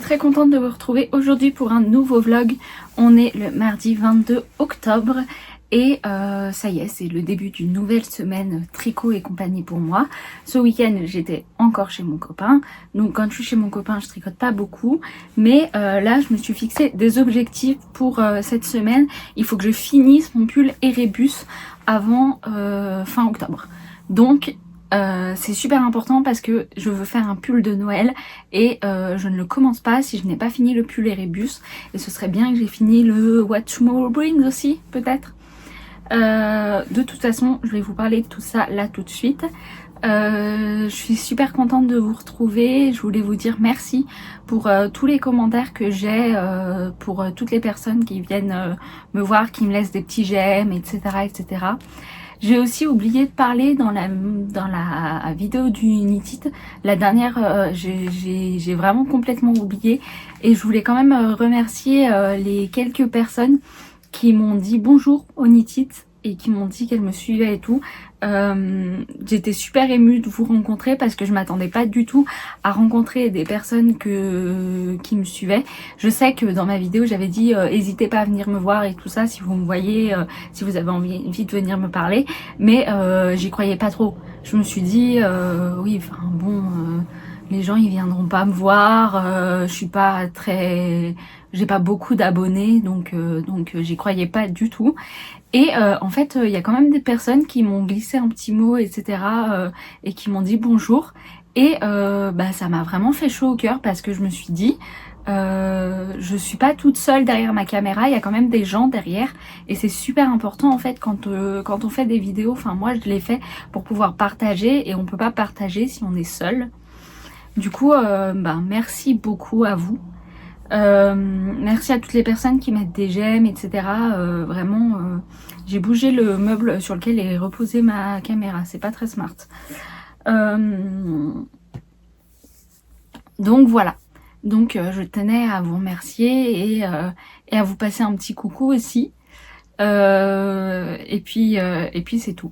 très contente de vous retrouver aujourd'hui pour un nouveau vlog. On est le mardi 22 octobre et ça y est, c'est le début d'une nouvelle semaine tricot et compagnie pour moi. Ce week-end, j'étais encore chez mon copain. Donc quand je suis chez mon copain, je tricote pas beaucoup. Mais là, je me suis fixé des objectifs pour cette semaine. Il faut que je finisse mon pull Erebus avant fin octobre. Donc c'est super important parce que je veux faire un pull de Noël et je ne le commence pas si je n'ai pas fini le pull Erebus. Et ce serait bien que j'ai fini le What Tomorrow Brings aussi, peut-être. De toute façon, je vais vous parler de tout ça là tout de suite. Je suis super contente de vous retrouver. Je voulais vous dire merci pour tous les commentaires que j'ai, pour toutes les personnes qui viennent me voir, qui me laissent des petits j'aime, etc., etc. J'ai aussi oublié de parler dans la vidéo du Knit It. La dernière, j'ai vraiment complètement oublié. Et je voulais quand même remercier les quelques personnes qui m'ont dit bonjour au Knit It et qui m'ont dit qu'elles me suivaient et tout. J'étais super émue de vous rencontrer parce que je m'attendais pas du tout à rencontrer des personnes qui me suivaient. Je sais que dans ma vidéo j'avais dit n'hésitez pas à venir me voir et tout ça si vous me voyez, si vous avez envie de venir me parler, mais j'y croyais pas trop. Je me suis dit oui, enfin bon, les gens ils viendront pas me voir, je suis pas très, j'ai pas beaucoup d'abonnés, donc j'y croyais pas du tout. Et en fait, il y a quand même des personnes qui m'ont glissé un petit mot, etc. Et qui m'ont dit bonjour. Et ça m'a vraiment fait chaud au cœur parce que je me suis dit, je suis pas toute seule derrière ma caméra, il y a quand même des gens derrière. Et c'est super important en fait quand on fait des vidéos. Enfin moi, je les fais pour pouvoir partager et on peut pas partager si on est seul. Du coup, merci beaucoup à vous. Merci à toutes les personnes qui mettent des j'aime, etc. Vraiment, j'ai bougé le meuble sur lequel est reposée ma caméra. C'est pas très smart. Donc voilà. Donc je tenais à vous remercier et à vous passer un petit coucou aussi. Et puis c'est tout.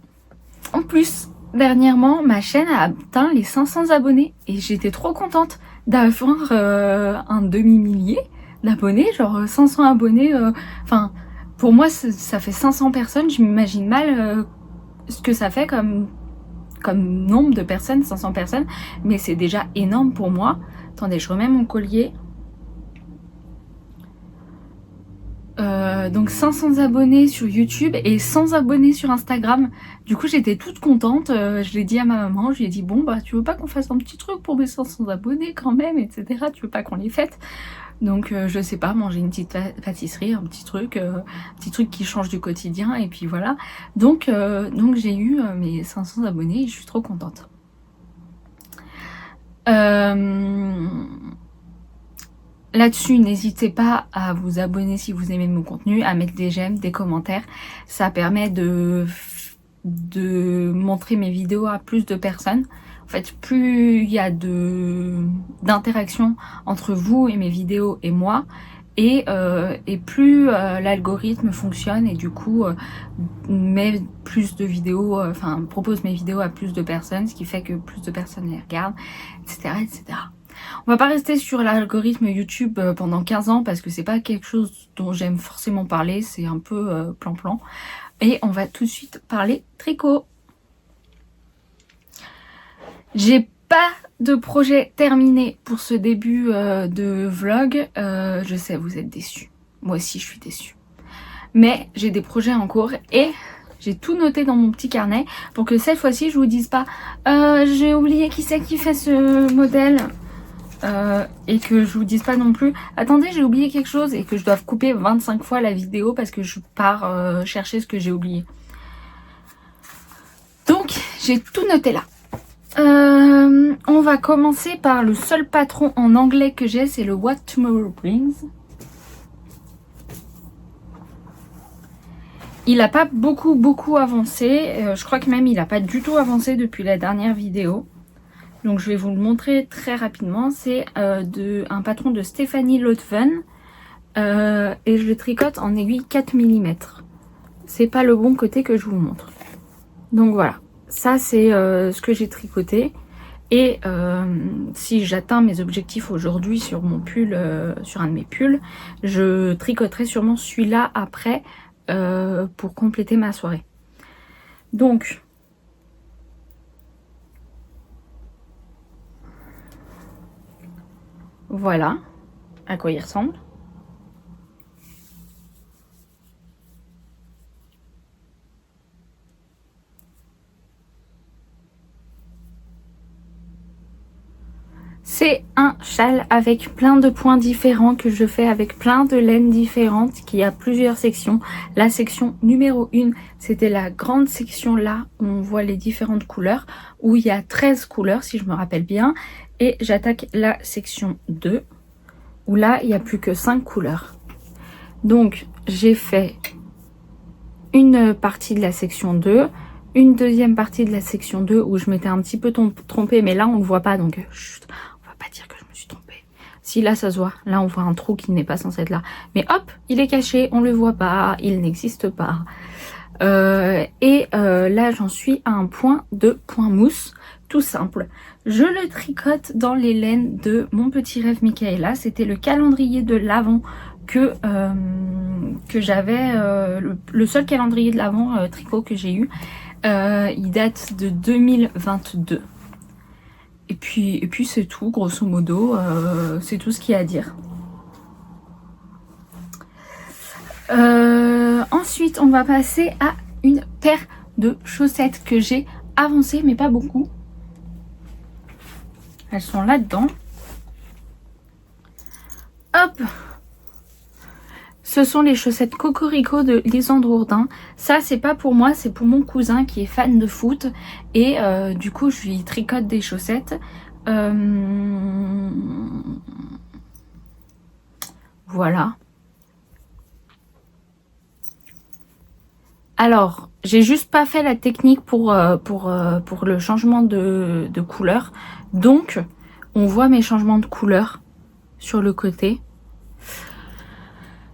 En plus, dernièrement, ma chaîne a atteint les 500 abonnés et j'étais trop contente d'avoir un demi-millier d'abonnés, genre 500 abonnés. Enfin, pour moi, ça fait 500 personnes. Je m'imagine mal ce que ça fait comme nombre de personnes, 500 personnes. Mais c'est déjà énorme pour moi. Attendez, je remets mon collier. Donc 500 abonnés sur YouTube et 100 abonnés sur Instagram. Du coup j'étais toute contente, je l'ai dit à ma maman, je lui ai dit bon tu veux pas qu'on fasse un petit truc pour mes 500 abonnés quand même, etc. Tu veux pas qu'on les fête? Donc je sais pas, manger une petite pâtisserie, un petit truc qui change du quotidien et puis voilà. Donc j'ai eu mes 500 abonnés et je suis trop contente. Là-dessus, n'hésitez pas à vous abonner si vous aimez mon contenu, à mettre des j'aime, des commentaires. Ça permet de montrer mes vidéos à plus de personnes. En fait, plus il y a d'interaction entre vous et mes vidéos et moi, et plus l'algorithme fonctionne et du coup met plus de vidéos, propose mes vidéos à plus de personnes, ce qui fait que plus de personnes les regardent, etc., etc. On va pas rester sur l'algorithme YouTube pendant 15 ans parce que c'est pas quelque chose dont j'aime forcément parler, c'est un peu plan-plan. Et on va tout de suite parler tricot. J'ai pas de projet terminé pour ce début de vlog. Je sais, vous êtes déçus. Moi aussi, je suis déçue. Mais j'ai des projets en cours et j'ai tout noté dans mon petit carnet pour que cette fois-ci, je vous dise pas j'ai oublié qui c'est qui fait ce modèle. Et que je vous dise pas non plus attendez j'ai oublié quelque chose et que je dois couper 25 fois la vidéo parce que je pars chercher ce que j'ai oublié. Donc j'ai tout noté là. On va commencer par le seul patron en anglais que j'ai, c'est le What Tomorrow Brings. Il a pas beaucoup avancé, je crois que même il a pas du tout avancé depuis la dernière vidéo. Donc je vais vous le montrer très rapidement. C'est un patron de Stéphanie Lotven et je le tricote en aiguille 4 mm. C'est pas le bon côté que je vous montre. Donc voilà, ça c'est ce que j'ai tricoté. Et si j'atteins mes objectifs aujourd'hui sur mon pull, sur un de mes pulls, je tricoterai sûrement celui-là après pour compléter ma soirée. Donc voilà à quoi il ressemble. C'est un châle avec plein de points différents que je fais avec plein de laines différentes, qui a plusieurs sections. La section numéro 1, c'était la grande section là où on voit les différentes couleurs, où il y a 13 couleurs si je me rappelle bien. Et j'attaque la section 2, où là il n'y a plus que 5 couleurs. Donc j'ai fait une partie de la section 2, une deuxième partie de la section 2 où je m'étais un petit peu trompée, mais là on ne voit pas, donc chut, on va pas dire que je me suis trompée. Si là ça se voit, là on voit un trou qui n'est pas censé être là, mais hop, il est caché, on le voit pas, il n'existe pas. Là j'en suis à un point de point mousse, tout simple. Je le tricote dans les laines de Mon Petit Rêve Michaela. C'était le calendrier de l'Avent que j'avais, le seul calendrier de l'Avent tricot que j'ai eu. Il date de 2022. Et puis c'est tout, grosso modo, c'est tout ce qu'il y a à dire. Ensuite, on va passer à une paire de chaussettes que j'ai avancées, mais pas beaucoup. Elles sont là-dedans. Hop! Ce sont les chaussettes Cocorico de Lisandre Hourdin. Ça, c'est pas pour moi, c'est pour mon cousin qui est fan de foot. Et du coup, je lui tricote des chaussettes. Voilà. Alors, j'ai juste pas fait la technique pour le changement de couleur. Donc, on voit mes changements de couleur sur le côté.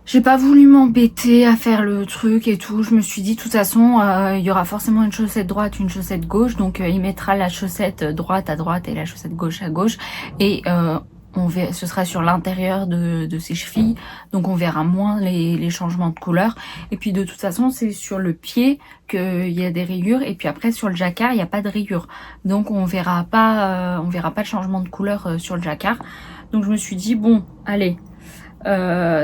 J'ai pas voulu m'embêter à faire le truc et tout. Je me suis dit, de toute façon, il y aura forcément une chaussette droite, une chaussette gauche. Donc, il mettra la chaussette droite à droite et la chaussette gauche à gauche. Et ce sera sur l'intérieur de ses chevilles. Donc, on verra moins les changements de couleur. Et puis, de toute façon, c'est sur le pied qu'il y a des rayures. Et puis après, sur le jacquard, il n'y a pas de rayures. Donc, on verra pas le changement de couleur sur le jacquard. Donc, je me suis dit, bon, allez...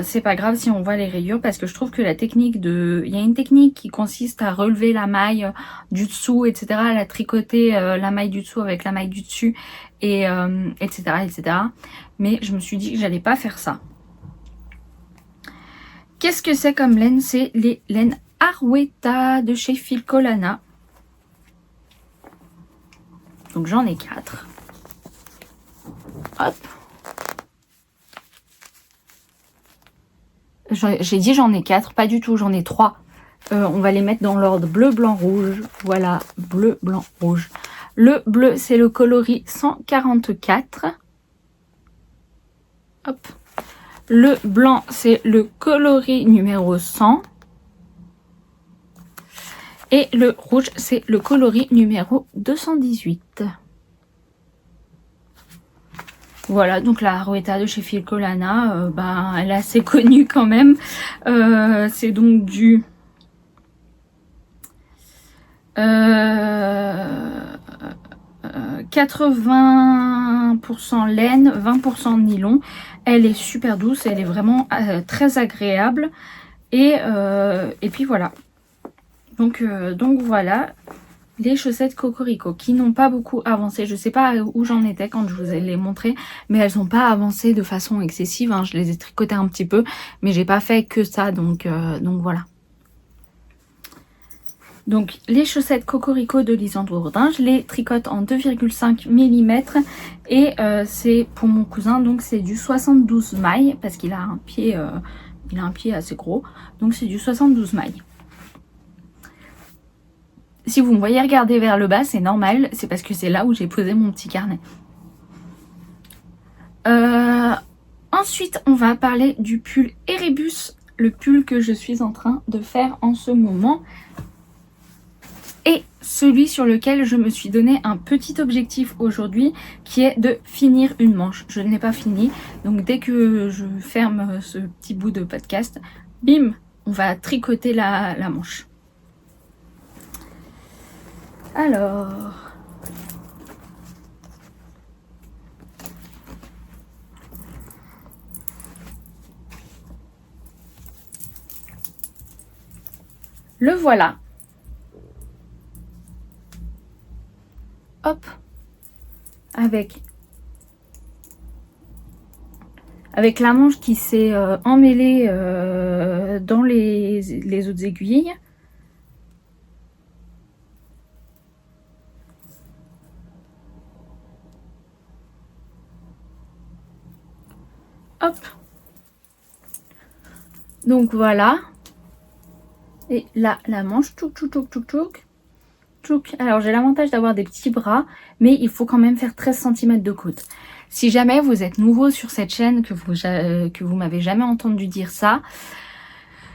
c'est pas grave si on voit les rayures, parce que je trouve que la technique il y a une technique qui consiste à relever la maille du dessous, etc., à la tricoter la maille du dessous avec la maille du dessus, et etc. Mais je me suis dit que j'allais pas faire ça. Qu'est-ce que c'est comme laine? C'est les laines Arwetta de chez Filcolana. Donc j'en ai 4. Hop. J'ai dit j'en ai 4, pas du tout, j'en ai 3. On va les mettre dans l'ordre bleu, blanc, rouge. Voilà, bleu, blanc, rouge. Le bleu, c'est le coloris 144. Hop. Le blanc, c'est le coloris numéro 100. Et le rouge, c'est le coloris numéro 218. Voilà, donc la Arwetta de chez Filcolana, elle est assez connue quand même. C'est donc du 80% laine, 20% nylon. Elle est super douce, elle est vraiment très agréable. Et puis voilà. Donc voilà. Les chaussettes Cocorico qui n'ont pas beaucoup avancé. Je sais pas où j'en étais quand je vous ai les montré, mais elles n'ont pas avancé de façon excessive, hein. Je les ai tricotées un petit peu, mais j'ai pas fait que ça, donc voilà. Donc les chaussettes Cocorico de Lisandre Hourdin, je les tricote en 2,5 mm et c'est pour mon cousin, donc c'est du 72 mailles parce qu'il a un pied assez gros, donc c'est du 72 mailles. Si vous me voyez regarder vers le bas, c'est normal, c'est parce que c'est là où j'ai posé mon petit carnet. Ensuite, on va parler du pull Erebus, le pull que je suis en train de faire en ce moment. Et celui sur lequel je me suis donné un petit objectif aujourd'hui qui est de finir une manche. Je ne l'ai pas fini, donc dès que je ferme ce petit bout de podcast, bim, on va tricoter la manche. Alors... le voilà. Hop. Avec la manche qui s'est emmêlée dans les autres aiguilles. Hop. Donc voilà. Et là, la manche, tchouk, tchouk, tchouk, tchouk, tchouk, tchouk. Alors, j'ai l'avantage d'avoir des petits bras, mais il faut quand même faire 13 cm de côte. Si jamais vous êtes nouveau sur cette chaîne, que vous m'avez jamais entendu dire ça,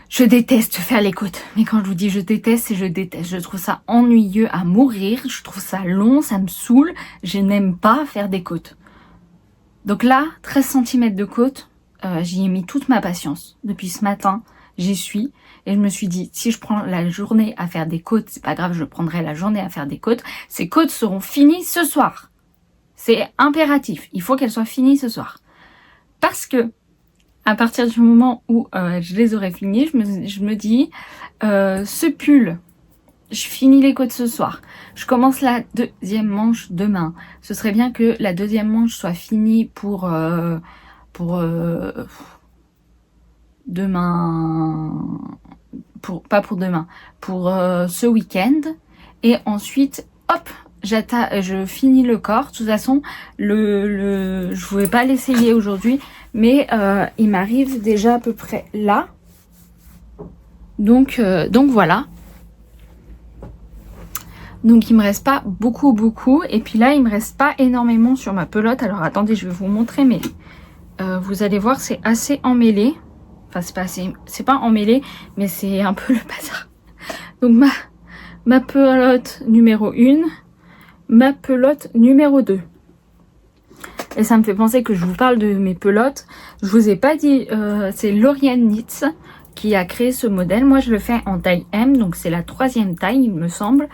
je déteste faire les côtes. Mais quand je vous dis je déteste, c'est je déteste. Je trouve ça ennuyeux à mourir, je trouve ça long, ça me saoule. Je n'aime pas faire des côtes. Donc là, 13 cm de côte, j'y ai mis toute ma patience. Depuis ce matin, j'y suis. Et je me suis dit, si je prends la journée à faire des côtes, c'est pas grave, je prendrai la journée à faire des côtes. Ces côtes seront finies ce soir. C'est impératif. Il faut qu'elles soient finies ce soir. Parce que, à partir du moment où je les aurai finies, je me dis, ce pull, je finis les côtes ce soir. Je commence la deuxième manche demain. Ce serait bien que la deuxième manche soit finie pour demain... pas pour demain, pour ce week-end. Et ensuite, hop, je finis le corps. De toute façon, je ne pouvais pas l'essayer aujourd'hui, mais il m'arrive déjà à peu près là. Donc voilà. Donc il me reste pas beaucoup. Et puis là, il me reste pas énormément sur ma pelote. Alors attendez, je vais vous montrer, mais vous allez voir, c'est assez emmêlé. Enfin, c'est pas emmêlé, mais c'est un peu le bazar. Donc ma pelote numéro 1, ma pelote numéro 2. Et ça me fait penser que je vous parle de mes pelotes. Je vous ai pas dit, c'est Lauriane Knits qui a créé ce modèle. Moi, je le fais en taille M, donc c'est la 3e taille, il me semble.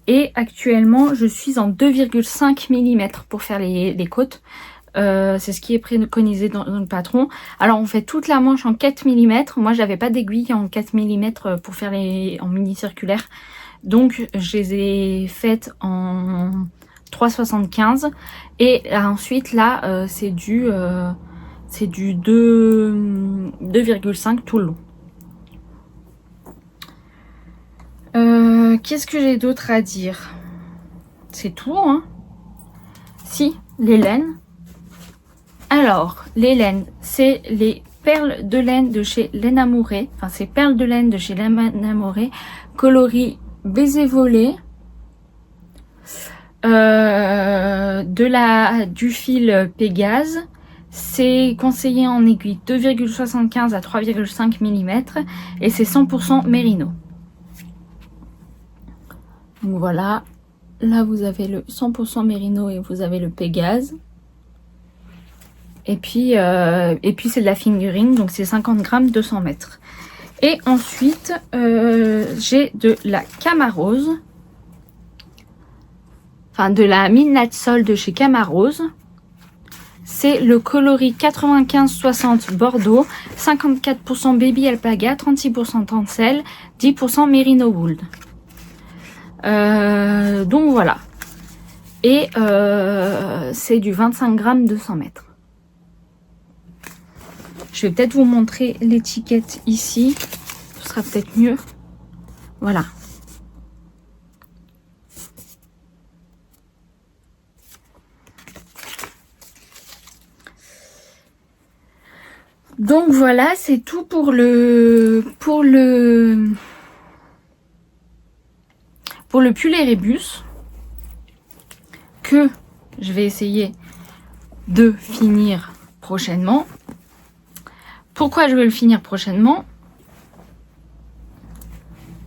Et actuellement, je suis en 2,5 mm pour faire les côtes. C'est ce qui est préconisé dans le patron. Alors on fait toute la manche en 4 mm. Moi j'avais pas d'aiguille en 4 mm pour faire en mini circulaire. Donc je les ai faites en 3,75. Et ensuite là c'est du 2,5 tout le long. Qu'est-ce que j'ai d'autre à dire? C'est tout, hein? Si, les laines. Alors, les laines, c'est les perles de laine de chez Laine Amourée. Enfin, c'est perles de laine de chez Laine Amourée, coloris baiser volé. Du fil Pégase. C'est conseillé en aiguille 2,75 à 3,5 mm et c'est 100% mérino. Donc voilà, là vous avez le 100% mérino et vous avez le Pégase. Et puis c'est de la fingering, donc c'est 50 grammes, 200 mètres. Et ensuite, j'ai de la Camarose. Enfin, de la Midnight Sol de chez Camarose. C'est le coloris 95-60 Bordeaux, 54% Baby Alpaga, 36% Tencel, 10% Merino Wool. Donc voilà. Et c'est du 25 grammes, 200 mètres. Je vais peut-être vous montrer l'étiquette ici. Ce sera peut-être mieux. Voilà. Donc voilà, c'est tout pour le pull et rébus que je vais essayer de finir prochainement. Pourquoi je vais le finir prochainement?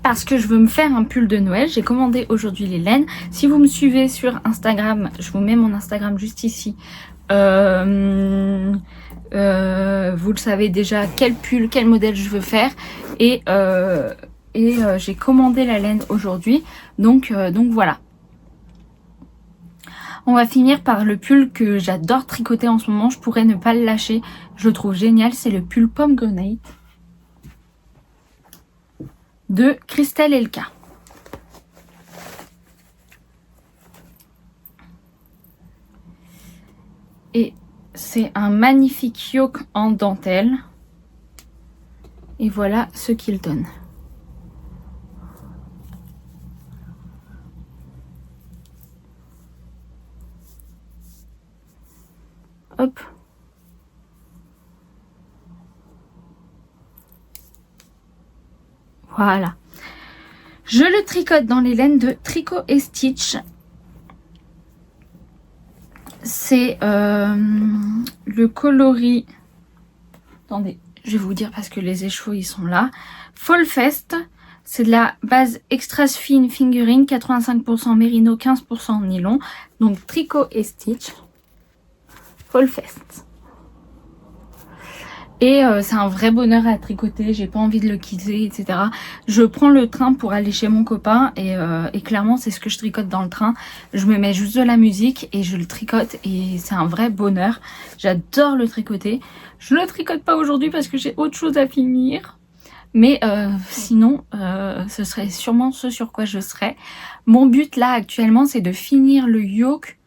parce que je veux me faire un pull de Noël. J'ai commandé aujourd'hui les laines. Si vous me suivez sur Instagram, je vous mets mon Instagram juste ici. Vous le savez déjà quel pull, quel modèle je veux faire. Et j'ai commandé la laine aujourd'hui. Donc voilà. On va finir par le pull que j'adore tricoter en ce moment. Je pourrais ne pas le lâcher. Je le trouve génial. C'est le pull Pomegranate de Christelle Elka. Et c'est un magnifique yoke en dentelle. Et voilà ce qu'il donne. Hop. Voilà. Je le tricote dans les laines de Tricot et Stitch. C'est le coloris. Attendez, je vais vous dire parce que les écheveaux ils sont là. Fall Fest. C'est de la base extra fine fingering, 85% mérino, 15% nylon. Donc Tricot et Stitch. Fall Fest. Et c'est un vrai bonheur à tricoter, j'ai pas envie de le quitter, etc. Je prends le train pour aller chez mon copain et clairement c'est ce que je tricote dans le train. Je me mets juste de la musique et je le tricote et c'est un vrai bonheur. J'adore le tricoter. Je le tricote pas aujourd'hui parce que j'ai autre chose à finir. Mais sinon, ce serait sûrement ce sur quoi je serais. Mon but là actuellement c'est de finir le yoke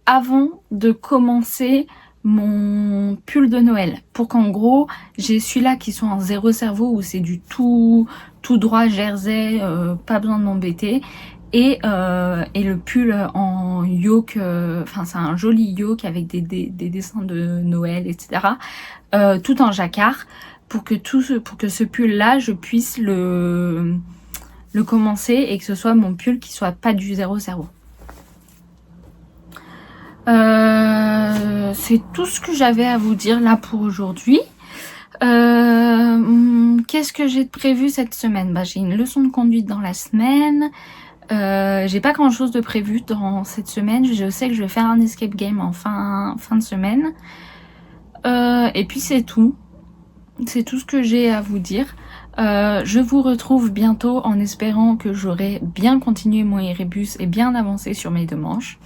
avant de commencer mon pull de Noël, pour qu'en gros j'ai celui-là qui soit en zéro cerveau où c'est du tout droit jersey, pas besoin de m'embêter, et le pull en yoke, enfin c'est un joli yoke avec des dessins de Noël, etc. Tout en jacquard, pour que ce pull là je puisse le commencer et que ce soit mon pull qui soit pas du zéro cerveau. C'est tout ce que j'avais à vous dire là pour aujourd'hui. Qu'est-ce que j'ai prévu cette semaine? Bah, j'ai une leçon de conduite dans la semaine. J'ai pas grand chose de prévu dans cette semaine. Je sais que je vais faire un escape game en fin de semaine. Et puis c'est tout. C'est tout ce que j'ai à vous dire. Je vous retrouve bientôt en espérant que j'aurai bien continué mon Erebus et bien avancé sur mes 2 manches.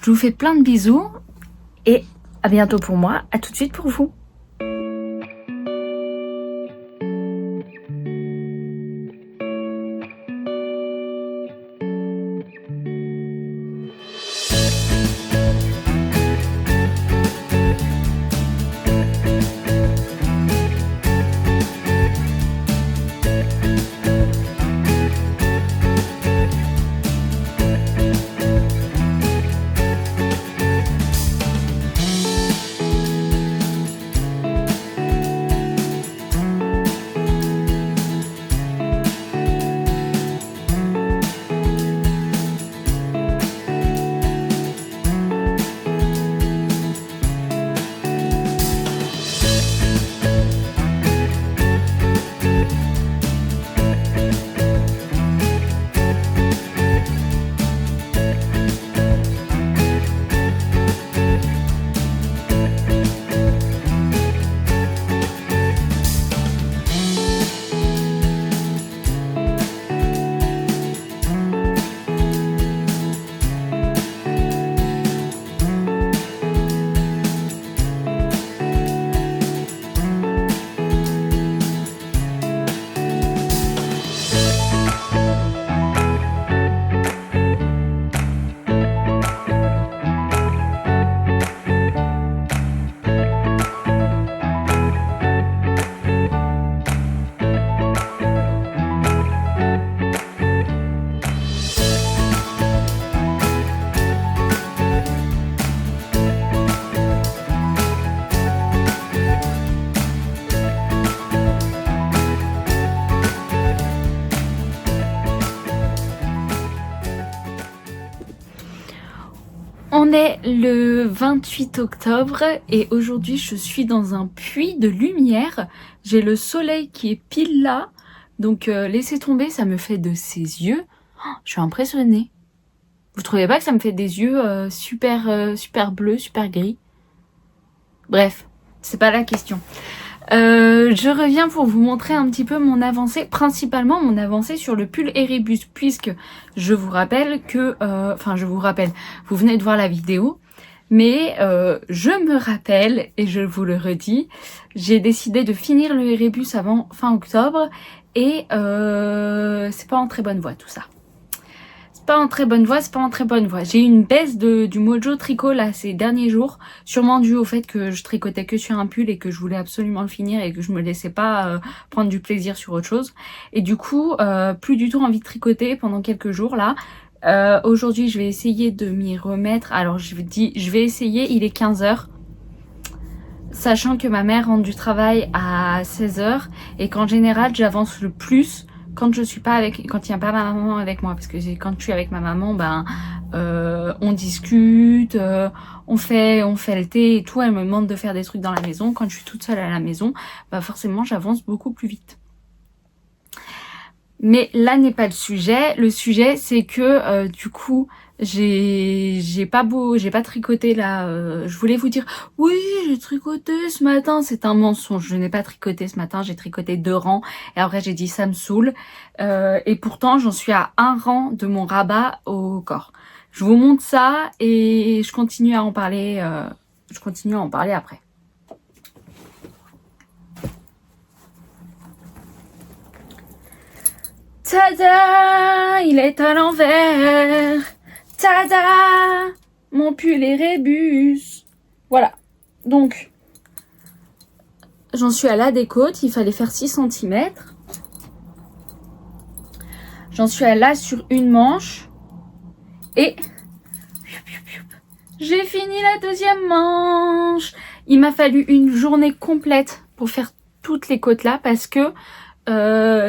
Je vous fais plein de bisous et à bientôt pour moi, à tout de suite pour vous. On est le 28 octobre et aujourd'hui je suis dans un puits de lumière. J'ai le soleil qui est pile là, Donc laissez tomber, ça me fait de ses yeux. Oh, je suis impressionnée. Vous trouvez pas que ça me fait des yeux super bleus, super gris? Bref, c'est pas la question. Je reviens pour vous montrer un petit peu mon avancée, principalement mon avancée sur le pull Erebus, puisque je vous rappelle que, vous venez de voir la vidéo, mais je me rappelle, et je vous le redis, j'ai décidé de finir le Erebus avant fin octobre, et c'est pas en très bonne voie tout ça. C'est pas en très bonne voie. J'ai eu une baisse du mojo tricot là ces derniers jours, sûrement dû au fait que je tricotais que sur un pull et que je voulais absolument le finir et que je me laissais pas prendre du plaisir sur autre chose. Et du coup, plus du tout envie de tricoter pendant quelques jours là. Aujourd'hui, je vais essayer de m'y remettre. Alors je vais essayer, il est 15h. Sachant que ma mère rentre du travail à 16h et qu'en général, j'avance le plus quand je suis pas quand il n'y a pas ma maman avec moi, parce que quand je suis avec ma maman, on discute, on fait le thé et tout, elle me demande de faire des trucs dans la maison. Quand je suis toute seule à la maison, forcément j'avance beaucoup plus vite. Mais là n'est pas le sujet. Le sujet c'est que du coup j'ai pas tricoté là. Je voulais vous dire oui j'ai tricoté ce matin, c'est un mensonge. Je n'ai pas tricoté ce matin, j'ai tricoté 2 rangs et après j'ai dit ça me saoule. Et pourtant j'en suis à 1 rang de mon rabat au corps. Je vous montre ça et je continue à en parler. Après. Tada, il est à l'envers. Tada, mon pull Erebus. Voilà. Donc, j'en suis à la décote. Il fallait faire 6 cm. J'en suis à là sur une manche. Et j'ai fini la 2e manche. Il m'a fallu une journée complète pour faire toutes les côtes là parce que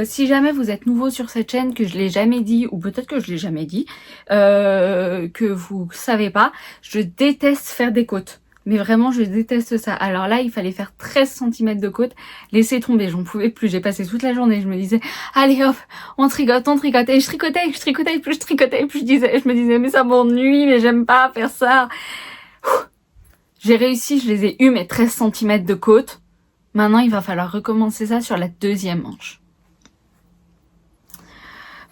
si jamais vous êtes nouveau sur cette chaîne, que je l'ai jamais dit, ou peut-être que je l'ai jamais dit, que vous savez pas, je déteste faire des côtes. Mais vraiment, je déteste ça. Alors là, il fallait faire 13 cm de côte. Laissez tomber, j'en pouvais plus. J'ai passé toute la journée, je me disais, allez hop, on tricote. Et je tricotais, plus je tricotais, plus je me disais, mais ça m'ennuie, mais j'aime pas faire ça. J'ai réussi, je les ai eu mes 13 cm de côte. Maintenant, il va falloir recommencer ça sur la 2e manche.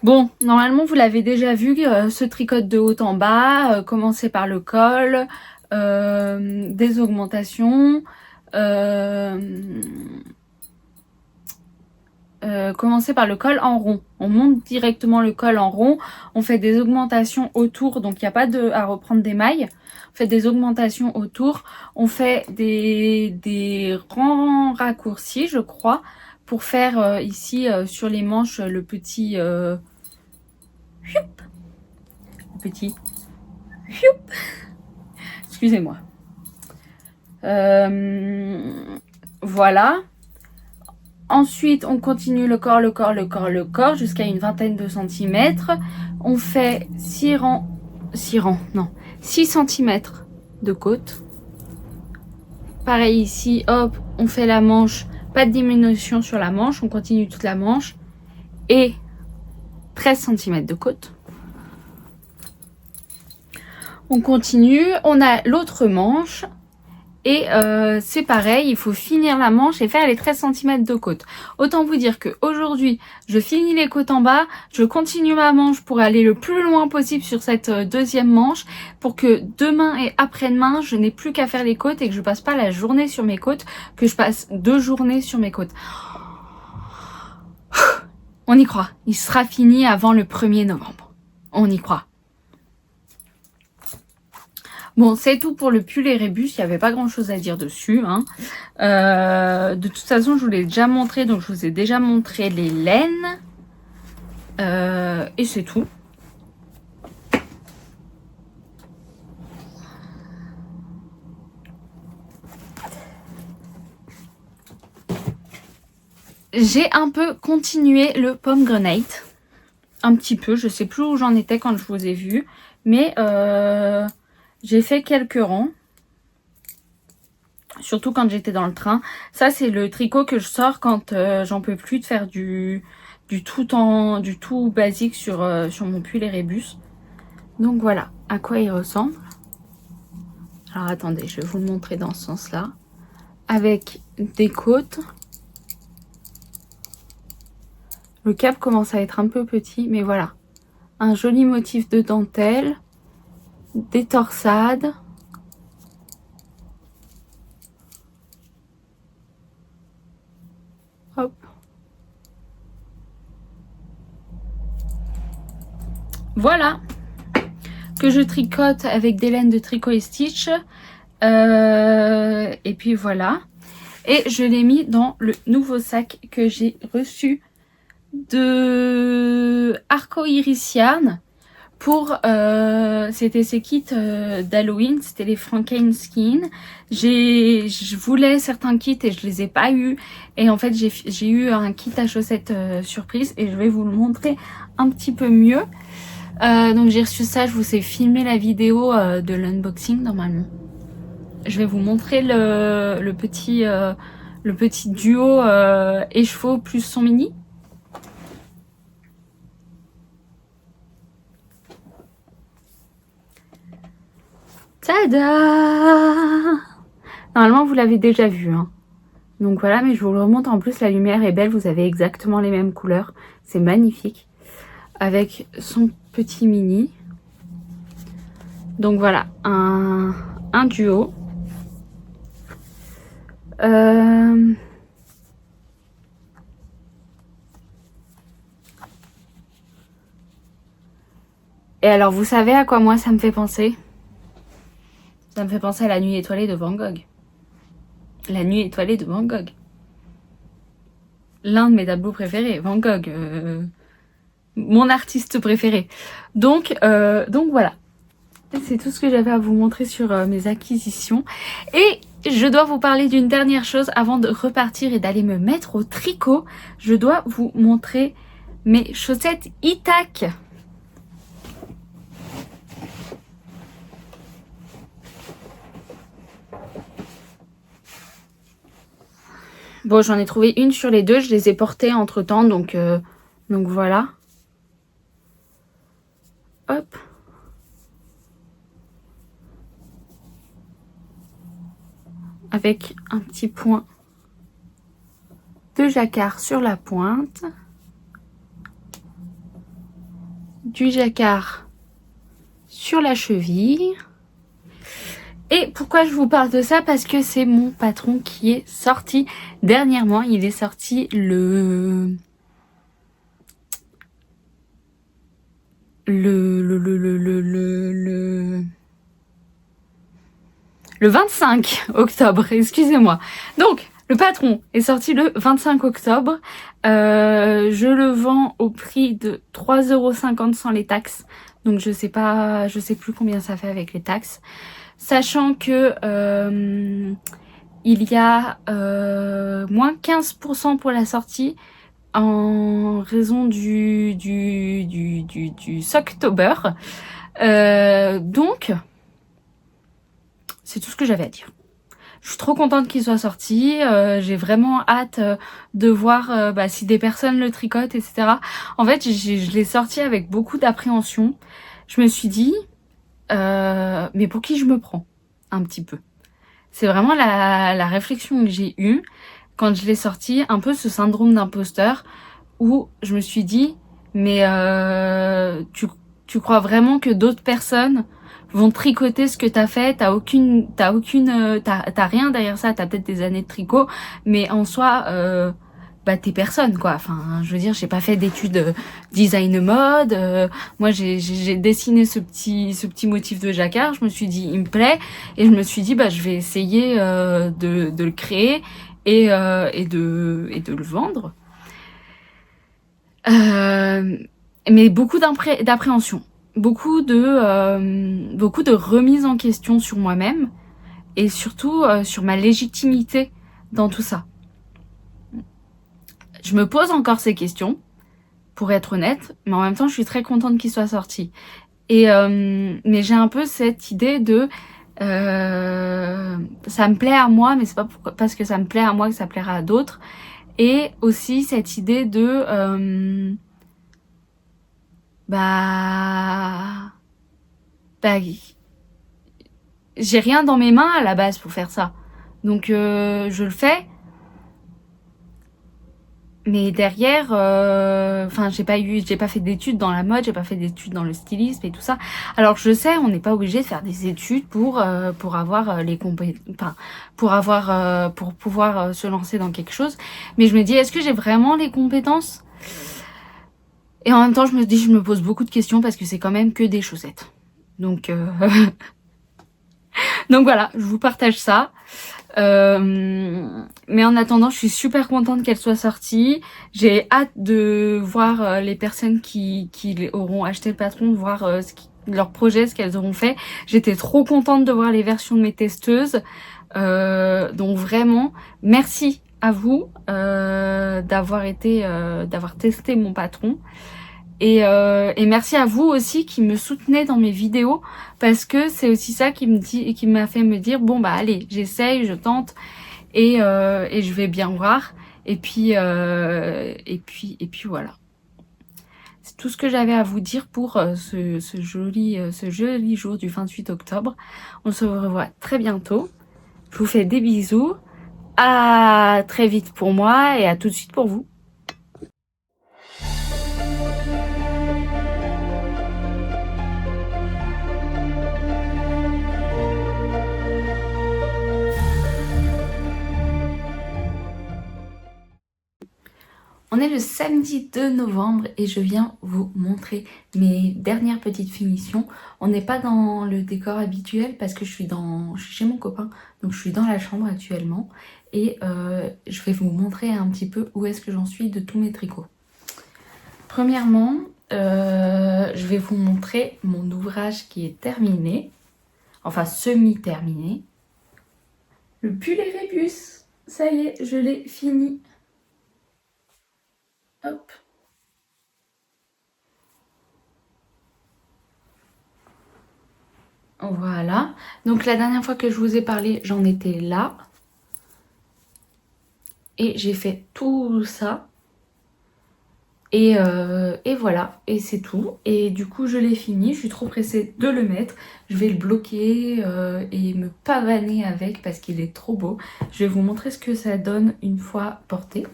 Bon, normalement, vous l'avez déjà vu, ce tricote de haut en bas, commencer par le col, des augmentations, commencer par le col en rond. On monte directement le col en rond, on fait des augmentations autour, donc il n'y a pas à reprendre des mailles. On fait des augmentations autour, on fait des rangs raccourcis, je crois, pour faire ici sur les manches le petit excusez-moi. Voilà. Ensuite, on continue le corps jusqu'à une vingtaine de centimètres. On fait 6 cm de côte. Pareil ici, hop, on fait la manche, pas de diminution sur la manche, on continue toute la manche. Et 13 cm de côte. On continue, on a l'autre manche. Et c'est pareil, il faut finir la manche et faire les 13 cm de côte. Autant vous dire que aujourd'hui, je finis les côtes en bas, je continue ma manche pour aller le plus loin possible sur cette 2e manche, pour que demain et après-demain, je n'ai plus qu'à faire les côtes et que je passe pas la journée sur mes côtes, que je passe 2 journées sur mes côtes. On y croit, il sera fini avant le 1er novembre. On y croit. Bon, c'est tout pour le pull Erebus, il n'y avait pas grand chose à dire dessus. Hein. De toute façon, je vous l'ai déjà montré, donc je vous ai déjà montré les laines. Et c'est tout. J'ai un peu continué le pomegranate. Un petit peu, je sais plus où j'en étais quand je vous ai vu. Mais j'ai fait quelques rangs. Surtout quand j'étais dans le train. Ça, c'est le tricot que je sors quand j'en peux plus de faire du du tout basique sur mon pull et rébus. Donc voilà à quoi il ressemble. Alors attendez, je vais vous le montrer dans ce sens-là. Avec des côtes. Le cap commence à être un peu petit, mais voilà. Un joli motif de dentelle. Des torsades. Hop. Voilà. Que je tricote avec des laines de Tricot et Stitch. Et puis voilà. Et je l'ai mis dans le nouveau sac que j'ai reçu de Arco Iris Yarn pour c'était ces kits d'Halloween, c'était les Frankenstein. Je voulais certains kits et je les ai pas eu, et en fait j'ai eu un kit à chaussettes surprise et je vais vous le montrer un petit peu mieux. Donc j'ai reçu ça, je vous ai filmé la vidéo de l'unboxing normalement. Je vais vous montrer le petit duo écheveau plus son mini. Tada! Normalement vous l'avez déjà vu, hein. Donc voilà, mais je vous le remonte. En plus la lumière est belle, vous avez exactement les mêmes couleurs, c'est magnifique. Avec son petit mini. Donc voilà, un duo. Et alors vous savez à quoi moi ça me fait penser? Ça me fait penser à la nuit étoilée de Van Gogh. La nuit étoilée de Van Gogh. L'un de mes tableaux préférés, Van Gogh. Mon artiste préféré. Donc voilà. C'est tout ce que j'avais à vous montrer sur mes acquisitions. Et je dois vous parler d'une dernière chose avant de repartir et d'aller me mettre au tricot. Je dois vous montrer mes chaussettes Itac. Bon, j'en ai trouvé une sur les deux, je les ai portées entre temps, donc voilà. Hop. Avec un petit point de jacquard sur la pointe. Du jacquard sur la cheville. Et pourquoi je vous parle de ça? Parce que c'est mon patron qui est sorti dernièrement. Il est sorti le 25 octobre, excusez-moi. Donc, le patron est sorti le 25 octobre. Je le vends au prix de 3,50 € sans les taxes. Donc, je sais plus combien ça fait avec les taxes. Sachant que il y a moins 15% pour la sortie en raison du Socktober. Donc, c'est tout ce que j'avais à dire. Je suis trop contente qu'il soit sorti. J'ai vraiment hâte de voir si des personnes le tricotent, etc. En fait, je l'ai sorti avec beaucoup d'appréhension. Je me suis dit, mais pour qui je me prends? Un petit peu. C'est vraiment la réflexion que j'ai eue quand je l'ai sorti, un peu ce syndrome d'imposteur, où je me suis dit, mais tu crois vraiment que d'autres personnes vont tricoter ce que t'as fait? T'as rien derrière ça, t'as peut-être des années de tricot, mais en soi, t'es personne, quoi. Enfin, je veux dire, j'ai pas fait d'études design mode. Moi, j'ai dessiné ce petit motif de jacquard. Je me suis dit, il me plaît, et je me suis dit, je vais essayer de le créer et de le vendre. Mais beaucoup d'appréhension, beaucoup de remise en question sur moi-même et surtout sur ma légitimité dans tout ça. Je me pose encore ces questions, pour être honnête, mais en même temps, je suis très contente qu'il soit sorti. Et mais j'ai un peu cette idée de ça me plaît à moi, mais c'est pas parce que ça me plaît à moi que ça plaira à d'autres. Et aussi cette idée de j'ai rien dans mes mains à la base pour faire ça. Donc je le fais. Mais derrière, j'ai pas fait d'études dans la mode, j'ai pas fait d'études dans le stylisme et tout ça. Alors je sais, on n'est pas obligé de faire des études pour avoir les compétences, pour pouvoir se lancer dans quelque chose. Mais je me dis, est-ce que j'ai vraiment les compétences? Et en même temps, je me pose beaucoup de questions parce que c'est quand même que des chaussettes. Donc donc voilà, je vous partage ça. Mais en attendant, je suis super contente qu'elle soit sortie. J'ai hâte de voir les personnes qui auront acheté le patron, de voir leur projet, ce qu'elles auront fait. J'étais trop contente de voir les versions de mes testeuses. Donc vraiment, merci à vous d'avoir testé mon patron. Et merci à vous aussi qui me soutenez dans mes vidéos, parce que c'est aussi ça qui m'a fait me dire bon bah allez, j'essaye, je tente et je vais bien voir. Et puis voilà. C'est tout ce que j'avais à vous dire pour ce joli jour du 28 octobre. On se revoit très bientôt. Je vous fais des bisous. À très vite pour moi et à tout de suite pour vous. On est le samedi 2 novembre et je viens vous montrer mes dernières petites finitions. On n'est pas dans le décor habituel parce que je suis chez mon copain, donc je suis dans la chambre actuellement. Et je vais vous montrer un petit peu où est-ce que j'en suis de tous mes tricots. Premièrement, je vais vous montrer mon ouvrage qui est terminé, enfin semi-terminé. Le pull et rébus, ça y est, je l'ai fini. Hop. Voilà. Donc la dernière fois que je vous ai parlé, j'en étais là. Et j'ai fait tout ça. Et voilà. Et c'est tout. Et du coup, je l'ai fini. Je suis trop pressée de le mettre. Je vais le bloquer et me pavaner avec parce qu'il est trop beau. Je vais vous montrer ce que ça donne une fois porté.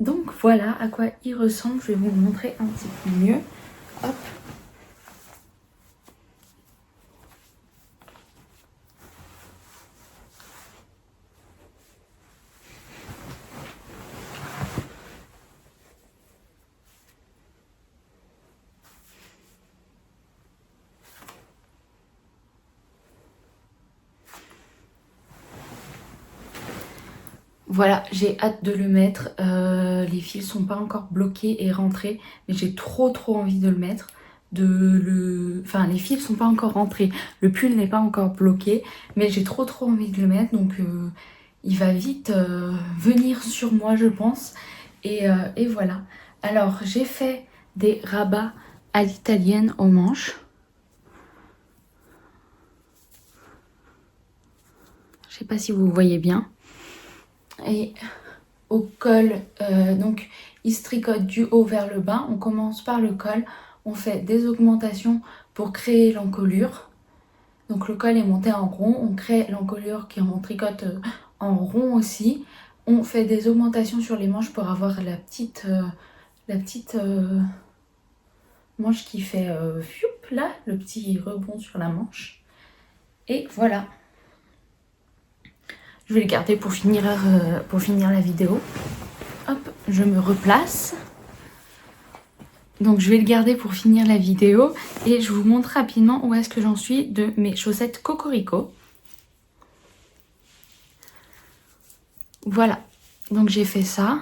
Donc voilà à quoi il ressemble. Je vais vous le montrer un petit peu mieux. Hop. Voilà, j'ai hâte de le mettre. Les fils sont pas encore bloqués et rentrés, mais j'ai trop envie de le mettre. Enfin, les fils sont pas encore rentrés. Le pull n'est pas encore bloqué, mais j'ai trop envie de le mettre. Donc, il va vite venir sur moi, je pense. Et voilà. Alors, j'ai fait des rabats à l'italienne aux manches. Je sais pas si vous voyez bien. Et au col, donc il se tricote du haut vers le bas. On commence par le col, on fait des augmentations pour créer l'encolure. Donc le col est monté en rond, on crée l'encolure on tricote en rond aussi. On fait des augmentations sur les manches pour avoir la petite manche qui fait fioup, là, le petit rebond sur la manche. Et voilà. Je vais le garder pour finir la vidéo. Hop, je me replace. Donc je vais le garder pour finir la vidéo. Et je vous montre rapidement où est-ce que j'en suis de mes chaussettes Cocorico. Voilà. Donc j'ai fait ça.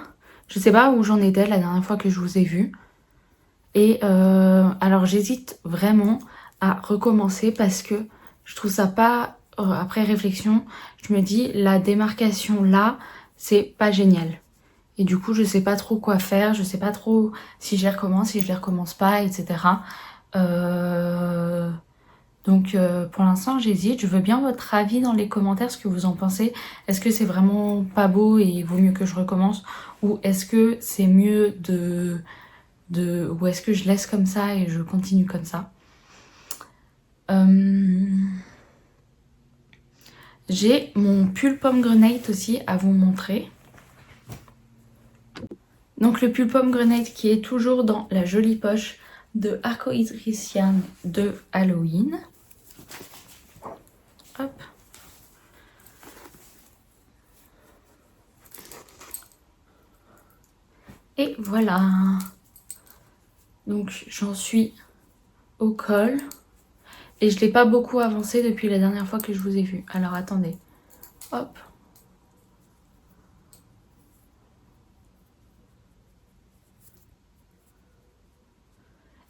Je sais pas où j'en étais la dernière fois que je vous ai vu. Et alors j'hésite vraiment à recommencer parce que je trouve ça pas... après réflexion, je me dis la démarcation là, c'est pas génial. Et du coup, je sais pas trop quoi faire, je sais pas trop si je les recommence pas, etc. Donc pour l'instant j'hésite, je veux bien votre avis dans les commentaires, ce que vous en pensez. Est-ce que c'est vraiment pas beau et il vaut mieux que je recommence, ou est-ce que c'est mieux ou est-ce que je laisse comme ça et je continue comme ça. J'ai mon pull pomegranate aussi à vous montrer. Donc le pull pomegranate qui est toujours dans la jolie poche de Arcoiris de Halloween. Hop. Et voilà. Donc j'en suis au col. Et je ne l'ai pas beaucoup avancé depuis la dernière fois que je vous ai vu. Alors attendez. Hop.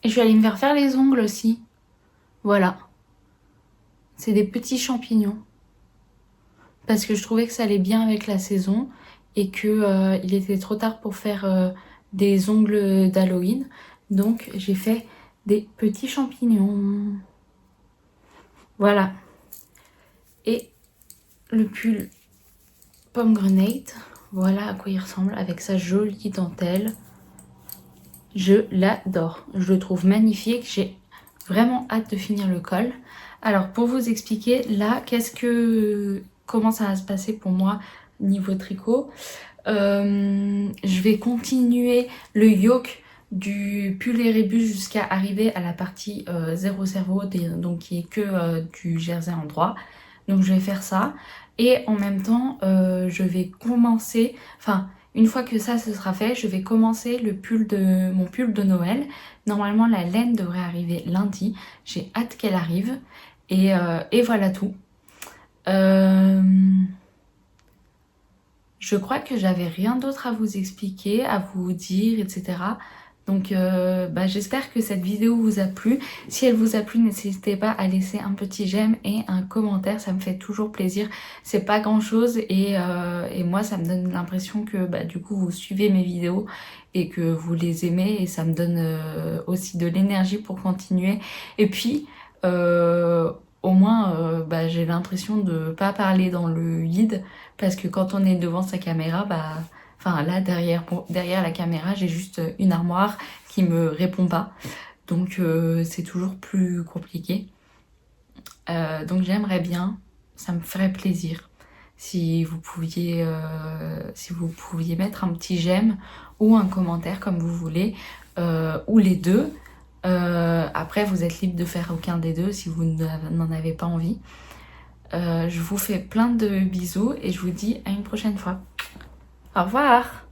Et je vais aller me faire les ongles aussi. Voilà. C'est des petits champignons. Parce que je trouvais que ça allait bien avec la saison. Et que il était trop tard pour faire des ongles d'Halloween. Donc j'ai fait des petits champignons. Voilà. Et le pull pomegranate, voilà à quoi il ressemble avec sa jolie dentelle. Je l'adore. Je le trouve magnifique. J'ai vraiment hâte de finir le col. Alors pour vous expliquer là, comment ça va se passer pour moi niveau tricot. Je vais continuer le yoke du pull et rébus jusqu'à arriver à la partie 0 cerveau, donc qui est que du jersey en droit. Donc je vais faire ça. Et en même temps, je vais commencer, enfin une fois que ça ce sera fait, je vais commencer mon pull de Noël. Normalement la laine devrait arriver lundi. J'ai hâte qu'elle arrive. Et voilà tout. Je crois que j'avais rien d'autre à vous expliquer, à vous dire, etc. Donc j'espère que cette vidéo vous a plu. Si elle vous a plu, n'hésitez pas à laisser un petit j'aime et un commentaire, ça me fait toujours plaisir. C'est pas grand chose et moi ça me donne l'impression que du coup vous suivez mes vidéos et que vous les aimez, et ça me donne aussi de l'énergie pour continuer. Et puis au moins j'ai l'impression de pas parler dans le vide, parce que quand on est devant sa caméra, enfin là derrière la caméra j'ai juste une armoire qui me répond pas, donc c'est toujours plus compliqué. Donc j'aimerais bien, ça me ferait plaisir si vous pouviez mettre un petit j'aime ou un commentaire comme vous voulez, ou les deux. Après vous êtes libre de faire aucun des deux si vous n'en avez pas envie. Je vous fais plein de bisous et je vous dis à une prochaine fois. Au revoir!